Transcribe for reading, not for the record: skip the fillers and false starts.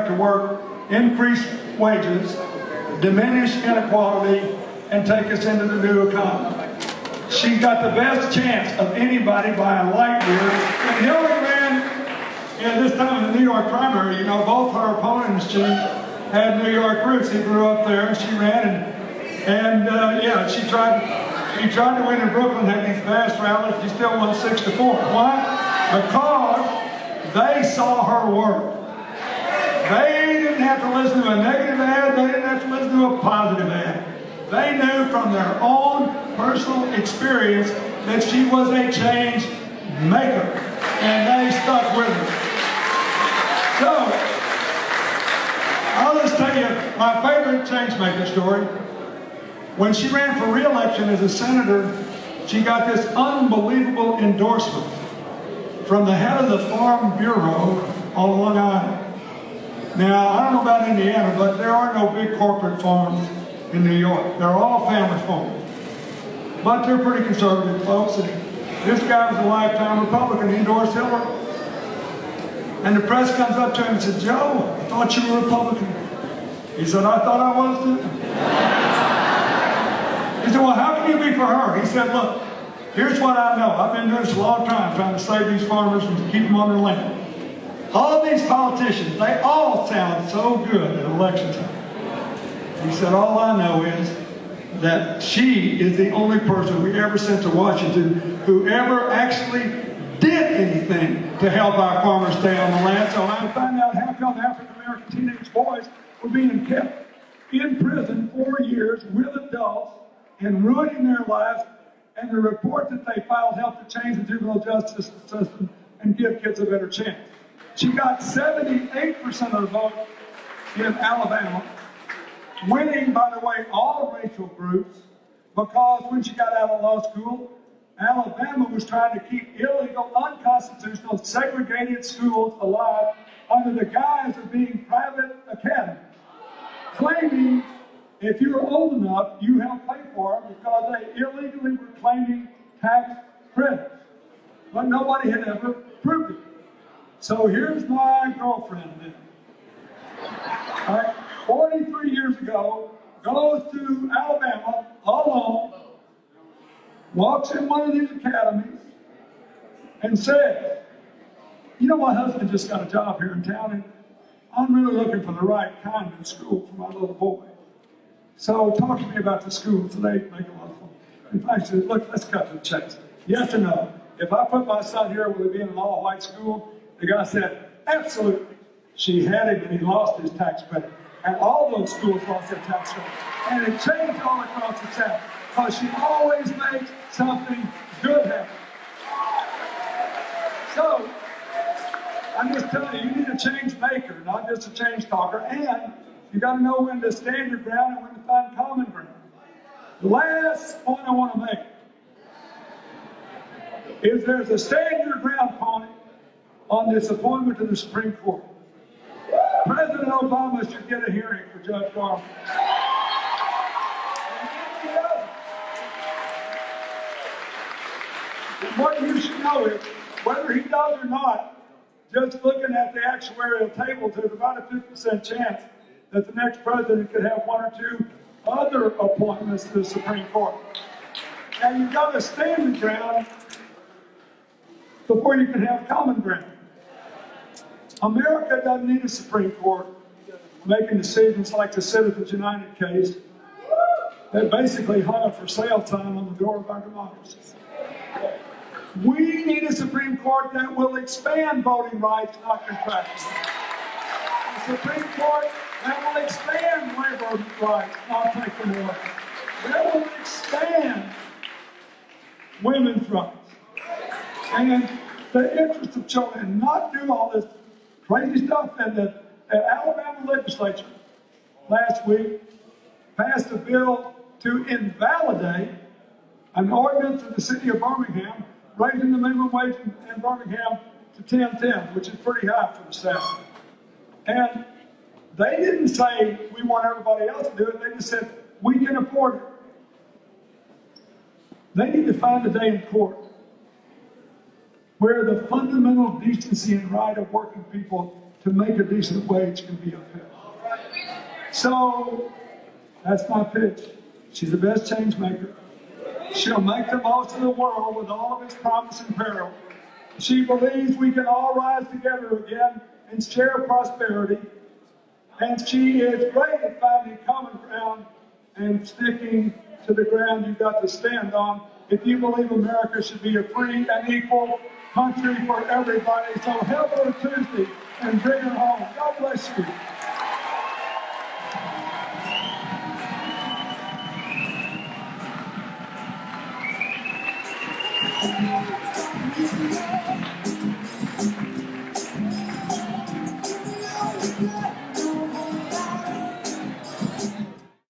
back to work, increase wages, diminish inequality, and take us into the new economy. She got the best chance of anybody by a light year. And Hillary ran, this time in the New York primary, you know, both her opponents, she had New York roots. He grew up there, and she ran, and she tried to win in Brooklyn, had these vast rallies. She still won 6-4. Why? Because they saw her work. They didn't have to listen to a negative ad. They didn't have to listen to a positive ad. They knew from their own personal experience that she was a change maker, and they stuck with her. So, I'll just tell you my favorite change maker story. When she ran for re-election as a senator, she got this unbelievable endorsement from the head of the Farm Bureau on Long Island. Now, I don't know about Indiana, but there are no big corporate farms in New York. They're all family farms. But they're pretty conservative folks, and this guy was a lifetime Republican. He endorsed Hillary. And the press comes up to him and says, "Joe, I thought you were a Republican." He said, "I thought I was too." He said, "Well, how can you be for her?" He said, "Look, here's what I know. I've been doing this a long time, trying to save these farmers and to keep them on their land. All these politicians, they all sound so good at election time." He said, "All I know is that she is the only person we ever sent to Washington who ever actually did anything to help our farmers stay on the land." So I found out half young African-American teenage boys were being kept in prison 4 years with adults and ruining their lives. And the report that they filed helped to change the juvenile justice system and give kids a better chance. She got 78% of the vote in Alabama, winning, by the way, all racial groups, because when she got out of law school, Alabama was trying to keep illegal, unconstitutional, segregated schools alive under the guise of being private academies, claiming if you were old enough, you helped pay for them because they illegally were claiming tax credits. But nobody had ever proved it. So here's my girlfriend then. All right, 43 years ago, goes to Alabama alone, walks in one of these academies, and says, "You know, my husband just got a job here in town, and I'm really looking for the right kind of school for my little boy. So talk to me about the school." So they make a lot of fun. In fact, she said, "Look, let's cut to the chase. Yes or no? If I put my son here, will it be in an all-white school?" The guy said, "Absolutely." She had him, and he lost his tax credit. And all those schools lost their tax credit. And it changed all across the town, because she always makes something good happen. So, I'm just telling you, you need a change maker, not just a change talker. And you got to know when to stand your ground and when to find common ground. The last point I want to make is there's a stand your ground point on this appointment to the Supreme Court. President Obama should get a hearing for Judge Garland. And what you should know is, whether he does or not, just looking at the actuarial table, there's about a 50% chance that the next president could have one or two other appointments to the Supreme Court. And you've got to stand the ground before you can have common ground. America doesn't need a Supreme Court making decisions like the Citizens United case that basically hung a for sale sign on the door of our democracy. We need a Supreme Court that will expand voting rights, not contract rights. A Supreme Court that will expand labor rights, not take them away. That will expand women's rights. And the interest of children, not do all this crazy stuff. And the Alabama legislature last week passed a bill to invalidate an ordinance in the city of Birmingham raising the minimum wage in Birmingham to $10.10, which is pretty high for the South. And they didn't say we want everybody else to do it. They just said we can afford it. They need to find a day in court where the fundamental decency and right of working people to make a decent wage can be upheld. So that's my pitch. She's the best change maker. She'll make the most of the world with all of its promise and peril. She believes we can all rise together again and share prosperity. And she is great at finding common ground and sticking to the ground you've got to stand on if you believe America should be a free and equal country for everybody. So help her Tuesday and bring her home. God bless you.